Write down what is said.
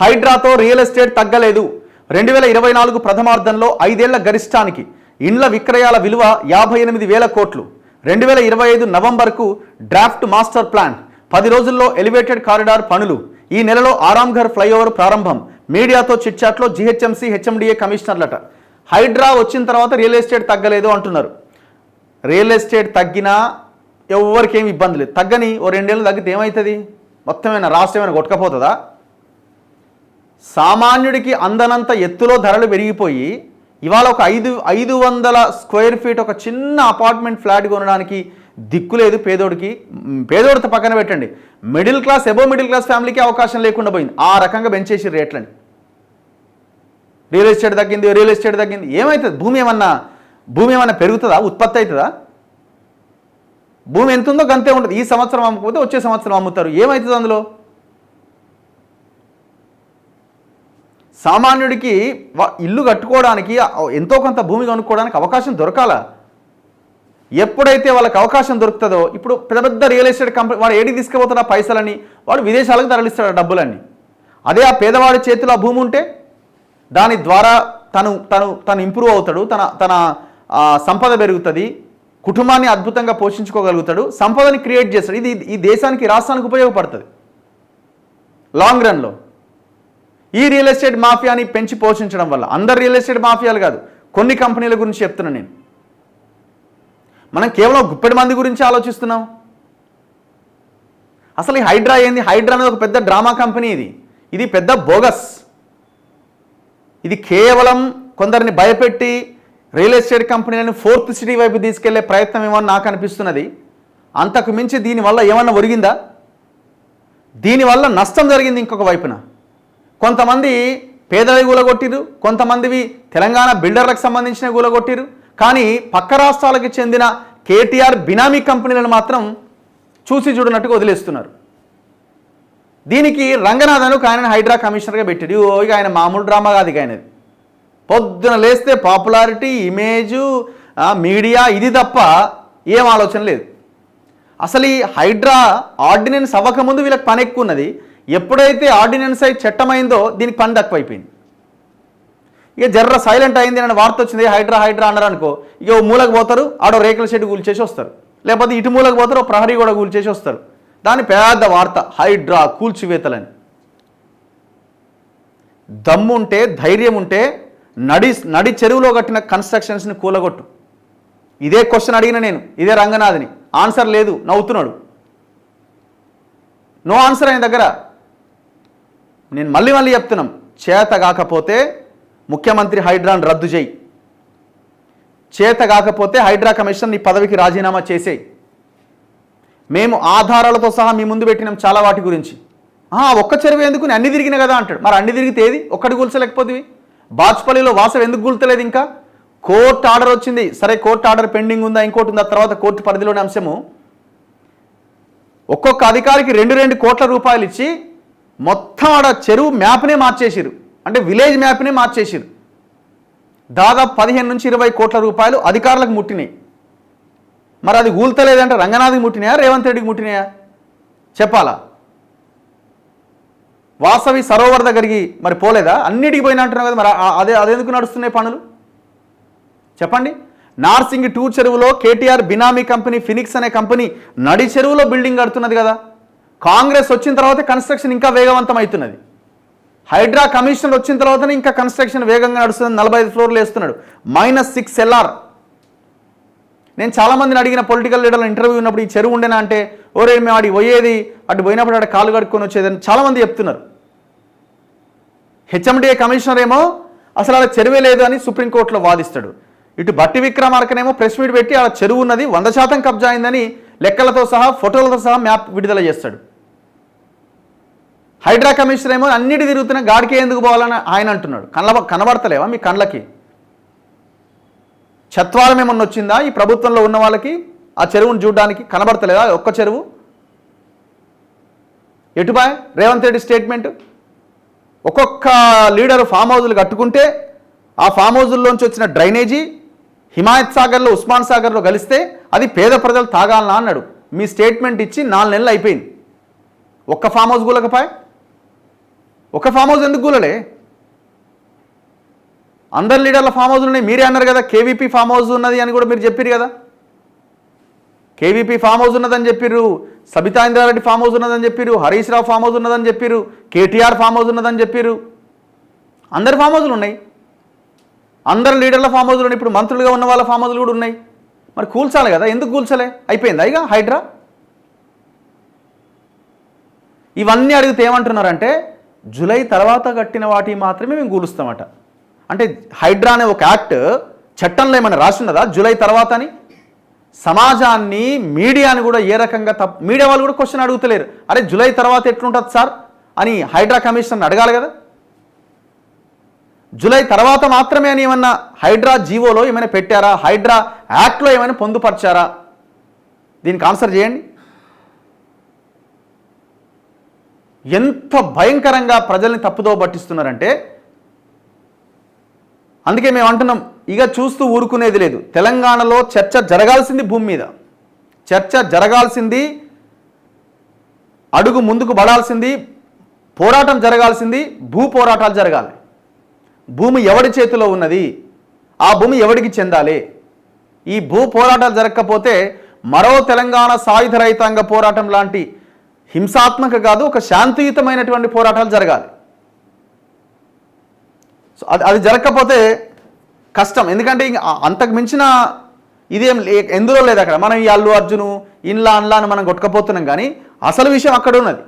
హైడ్రాతో real estate తగ్గలేదు. 2024 ప్రథమార్థంలో 5 ఏళ్ల గరిష్టానికి ఇండ్ల విక్రయాల విలువ 58,000 కోట్లు. 2025 నవంబర్కు డ్రాఫ్ట్ మాస్టర్ ప్లాన్. 10 రోజుల్లో ఎలివేటెడ్ కారిడార్ పనులు. ఈ నెలలో ఆరాంఘర్ ఫ్లైఓవర్ ప్రారంభం. మీడియాతో చిట్చాట్లో జీహెచ్ఎంసీ హెచ్ఎండిఏ కమిషనర్లట. హైడ్రా వచ్చిన తర్వాత రియల్ ఎస్టేట్ తగ్గలేదు అంటున్నారు. రియల్ ఎస్టేట్ తగ్గినా ఎవరికి ఏమి ఇబ్బంది లేదు. తగ్గని ఓ 2 ఏళ్ళు తగ్గితే ఏమవుతుంది? మొత్తమైనా రాష్ట్రమైనా కొట్టుకపోతుందా? సామాన్యుడికి అందనంత ఎత్తులో ధరలు పెరిగిపోయి ఇవాళ ఒక 500 స్క్వేర్ ఫీట్ ఒక చిన్న అపార్ట్మెంట్ ఫ్లాట్ కొనడానికి దిక్కులేదు పేదోడికి. పేదోడితో పక్కన పెట్టండి, middle class above middle class ఫ్యామిలీకి అవకాశం లేకుండా పోయింది. ఆ రకంగా పెంచేసి రేట్లని. రియల్ ఎస్టేట్ తగ్గింది. ఏమవుతుంది? భూమి ఏమన్నా పెరుగుతుందా? ఉత్పత్తి అవుతుందా? భూమి ఎంత ఉందో గంతే ఉంటుంది. ఈ సంవత్సరం అమ్మకపోతే వచ్చే సంవత్సరం అమ్ముతారు. ఏమవుతుంది అందులో? సామాన్యుడికి ఇల్లు కట్టుకోవడానికి ఎంతో కొంత భూమి కొనుక్కోవడానికి అవకాశం దొరకాల. ఎప్పుడైతే వాళ్ళకి అవకాశం దొరుకుతుందో, ఇప్పుడు పెద్ద పెద్ద రియల్ ఎస్టేట్ కంపెనీ వాడు ఏడికి తీసుకుపోతాడు ఆ పైసలని? వాడు విదేశాలకు తరలిస్తాడు డబ్బులన్నీ. అదే ఆ పేదవాడి చేతిలో ఆ భూమి ఉంటే దాని ద్వారా తను ఇంప్రూవ్ అవుతాడు, తన సంపద పెరుగుతుంది, కుటుంబాన్ని అద్భుతంగా పోషించుకోగలుగుతాడు, సంపదని క్రియేట్ చేస్తాడు. ఇది ఈ దేశానికి రాష్ట్రానికి ఉపయోగపడుతుంది లాంగ్ రన్లో. ఈ రియల్ ఎస్టేట్ మాఫియాని పెంచి పోషించడం వల్ల, అందరు రియల్ ఎస్టేట్ మాఫియాలు కాదు, కొన్ని కంపెనీల గురించి చెప్తున్నాను నేను. మనం కేవలం గుప్పెడి మంది గురించి ఆలోచిస్తున్నాం. అసలు ఈ హైడ్రా ఏంది? హైడ్రా అనేది ఒక పెద్ద డ్రామా కంపెనీ. ఇది పెద్ద బోగస్. ఇది కేవలం కొందరిని భయపెట్టి రియల్ ఎస్టేట్ కంపెనీలను ఫోర్త్ సిటీ వైపు తీసుకెళ్లే ప్రయత్నం ఏమో నాకు అనిపిస్తున్నది. అంతకు మించి దీనివల్ల ఏమన్నా ఒరిగిందా? దీనివల్ల నష్టం జరిగింది ఇంకొక వైపున. కొంతమంది పేదలు కూలగొట్టిరు, కొంతమందివి తెలంగాణ బిల్డర్లకు సంబంధించిన కూలగొట్టిరు. కానీ పక్క రాష్ట్రాలకు చెందిన కేటీఆర్ బినామీ కంపెనీలను మాత్రం చూసి చూడనట్టుగా వదిలేస్తున్నారు. దీనికి రంగనాథన్ ఆయన హైడ్రా కమిషనర్గా పెట్టాడు. ఇక ఆయన మామూలు డ్రామా కాదు. ఇక ఆయనది పొద్దున లేస్తే పాపులారిటీ, ఇమేజు, మీడియా, ఇది తప్ప ఏం ఆలోచన లేదు. అసలు ఈ హైడ్రా ఆర్డినెన్స్ అవ్వకముందు వీళ్ళకి పని ఎక్కువ ఉన్నది. ఎప్పుడైతే ఆర్డినెన్స్ అయి చట్టమైందో దీనికి పని తక్కువైపోయింది. ఇక జర్ర సైలెంట్ అయింది అని వార్త వచ్చింది. హైడ్రా అన్నారు అనుకో, ఇక ఓ మూలకు పోతారు, ఆడో రేకుల షెడ్ కూల్చేసి వస్తారు. లేకపోతే ఇటు మూలకు పోతారు, ప్రహరీ కూడా కూల్చేసి వస్తారు. దాని పెద్ద వార్త హైడ్రా కూల్చివేతలని. దమ్ముంటే, ధైర్యం ఉంటే నడి చెరువులో కట్టిన కన్స్ట్రక్షన్స్ని కూలగొట్టు. ఇదే క్వశ్చన్ అడిగిన నేను, ఇదే రంగనాథ్ని. ఆన్సర్ లేదు, నవ్వుతున్నాడు. నో ఆన్సర్ ఆయన దగ్గర. నేను మళ్ళీ చెప్తున్నాం, చేత కాకపోతే ముఖ్యమంత్రి హైడ్రాను రద్దు చేయి. చేత కాకపోతే హైడ్రా కమిషన్ నీ పదవికి రాజీనామా చేసేయి. మేము ఆధారాలతో సహా మీ ముందు పెట్టినాం చాలా వాటి గురించి. ఒక్క చెరువు ఎందుకు, నేను అన్ని తిరిగిన కదా అంటాడు. మరి అన్ని తిరిగితే ఏది? ఒక్కటి కూల్చలేకపోతుంది. బాచ్పల్లిలో వాసవి ఎందుకు కూల్చలేదు? ఇంకా కోర్టు ఆర్డర్ వచ్చింది. సరే, కోర్టు ఆర్డర్ పెండింగ్ ఉందా, ఇంకోటి ఉందా, తర్వాత కోర్టు పరిధిలోని అంశము. ఒక్కొక్క అధికారికి 2 కోట్ల రూపాయలు ఇచ్చి మొత్తం ఆడ చెరువు మ్యాప్నే మార్చేసిరు. అంటే విలేజ్ మ్యాప్నే మార్చేసిరు. దాదాపు 15 నుంచి 20 కోట్ల రూపాయలు అధికారులకు ముట్టినాయి. మరి అది కూల్తలేదంటే రంగనాథ్కి ముట్టినాయా, రేవంత్ రెడ్డికి ముట్టినాయా చెప్పాలా? వాసవి సరోవర్ దగ్గరికి మరి పోలేదా? అన్నిటికి పోయినా అంటున్నావు కదా. మరి అదెందుకు నడుస్తున్నాయి పనులు చెప్పండి. నార్సింగ్ 2 చెరువులో కేటీఆర్ బినామీ కంపెనీ ఫినిక్స్ అనే కంపెనీ నడి చెరువులో బిల్డింగ్ కడుతున్నది కదా. కాంగ్రెస్ వచ్చిన తర్వాత కన్స్ట్రక్షన్ ఇంకా వేగవంతం అవుతున్నది. హైడ్రా కమిషనర్ వచ్చిన తర్వాతనే ఇంకా కన్స్ట్రక్షన్ వేగంగా నడుస్తుంది. 45 ఫ్లోర్లు వేస్తున్నాడు. -6 LR. నేను చాలామందిని అడిగిన పొలిటికల్ లీడర్ల ఇంటర్వ్యూ ఉన్నప్పుడు ఈ చెరువు ఉండేనా అంటే, ఓరే మేము ఆడికి పోయేది, అటు పోయినప్పుడు అక్కడ కాలు కడుక్కొని వచ్చేదని చాలామంది చెప్తున్నారు. హెచ్ఎండిఏ కమిషనర్ ఏమో అసలు అలా చెరువే లేదు అని సుప్రీంకోర్టులో వాదిస్తాడు. ఇటు బట్టి విక్రమార్కనేమో ప్రెస్ మీట్ పెట్టి ఆ చెరువు ఉన్నది 100% కబ్జా అయిందని లెక్కలతో సహా ఫోటోలతో సహా మ్యాప్ విడుదల చేస్తాడు. హైడ్రా కమిషనర్ ఏమో అన్నిటి తిరుగుతున్న గాడికే ఎందుకు పోవాలని ఆయన అంటున్నాడు. కనబడతలేవా మీ కళ్ళకి? చత్వారం ఏమన్నా వచ్చిందా ఈ ప్రభుత్వంలో ఉన్న వాళ్ళకి? ఆ చెరువును చూడడానికి కనబడతలేదా ఒక్క చెరువు? ఎటుబాయ్ రేవంత్ రెడ్డి స్టేట్మెంట్? ఒక్కొక్క లీడరు ఫామ్ హౌజులు కట్టుకుంటే ఆ ఫామ్ హౌజుల్లోంచి వచ్చిన డ్రైనేజీ హిమాయత్ సాగర్లో, ఉస్మాన్ సాగర్లో కలిస్తే అది పేద ప్రజలు తాగాలనా అన్నాడు. మీ స్టేట్మెంట్ ఇచ్చి 4 నెలలు అయిపోయింది. ఒక్క ఫామ్ హౌస్ కూలకపాయ్. ఒక ఫామ్ హౌస్ ఎందుకు కూలలే? అందరు లీడర్ల ఫామ్ హౌస్ ఉన్నాయి. మీరే అన్నారు కదా కేవీపీ ఫామ్ హౌస్ ఉన్నది అని కూడా మీరు చెప్పారు కదా. కేవీపీ ఫామ్ హౌస్ ఉన్నదని చెప్పారు, సబితా ఇంద్రారెడ్డి ఫామ్ హౌస్ ఉన్నదని చెప్పారు, హరీష్ రావు ఫామ్ హౌస్ ఉన్నదని చెప్పారు, కేటీఆర్ ఫామ్ హౌస్ ఉన్నదని చెప్పారు. అందరి ఫామ్ హౌస్లు ఉన్నాయి, అందరు లీడర్ల ఫామ్ హౌస్లు ఉన్నాయి, ఇప్పుడు మంత్రులుగా ఉన్న వాళ్ళ ఫామ్ హౌస్లు కూడా ఉన్నాయి. మరి కూల్చాలి కదా, ఎందుకు కూల్చలే? అయిపోయిందా ఇక హైడ్రా? ఇవన్నీ అడిగితే ఏమంటున్నారంటే జూలై తర్వాత కట్టిన వాటి మాత్రమే మేము కూలుస్తామట. అంటే హైడ్రా అనే ఒక యాక్ట్ చట్టంలో ఏమైనా రాసిన్నదా జూలై తర్వాత అని? సమాజాన్ని, మీడియాని కూడా ఏ రకంగా మీడియా వాళ్ళు కూడా క్వశ్చన్ అడుగుతలేరు. అరే జూలై తర్వాత ఎట్లుంటుంది సార్ అని హైడ్రా కమిషన్ అడగాలి కదా. జూలై తర్వాత మాత్రమే అని ఏమన్నా హైడ్రా జీవోలో ఏమైనా పెట్టారా? హైడ్రా యాక్ట్లో ఏమైనా పొందుపరిచారా? దీనికి ఆన్సర్ చేయండి. ఎంత భయంకరంగా ప్రజల్ని తప్పుదో పట్టిస్తున్నారంటే అందుకే మేము అంటున్నాం, ఇక చూస్తూ ఊరుకునేది లేదు. తెలంగాణలో చర్చ జరగాల్సింది, భూమి మీద చర్చ జరగాల్సింది, అడుగు ముందుకు పడాల్సింది, పోరాటం జరగాల్సింది, భూ పోరాటాలు జరగాలి. భూమి ఎవడి చేతిలో ఉన్నది, ఆ భూమి ఎవడికి చెందాలి? ఈ భూ పోరాటాలు జరగకపోతే మరో తెలంగాణ సాయుధ రైతాంగ పోరాటం లాంటి హింసాత్మక కాదు, ఒక శాంతియుతమైనటువంటి పోరాటాలు జరగాలి. సో అది జరగకపోతే కష్టం. ఎందుకంటే అంతకు మించిన ఇదేం ఎందులో లేదు అక్కడ. మనం ఈ అల్లు అర్జును ఇన్లా అన్లా అని మనం కొట్టుకపోతున్నాం, కానీ అసలు విషయం అక్కడ ఉన్నది.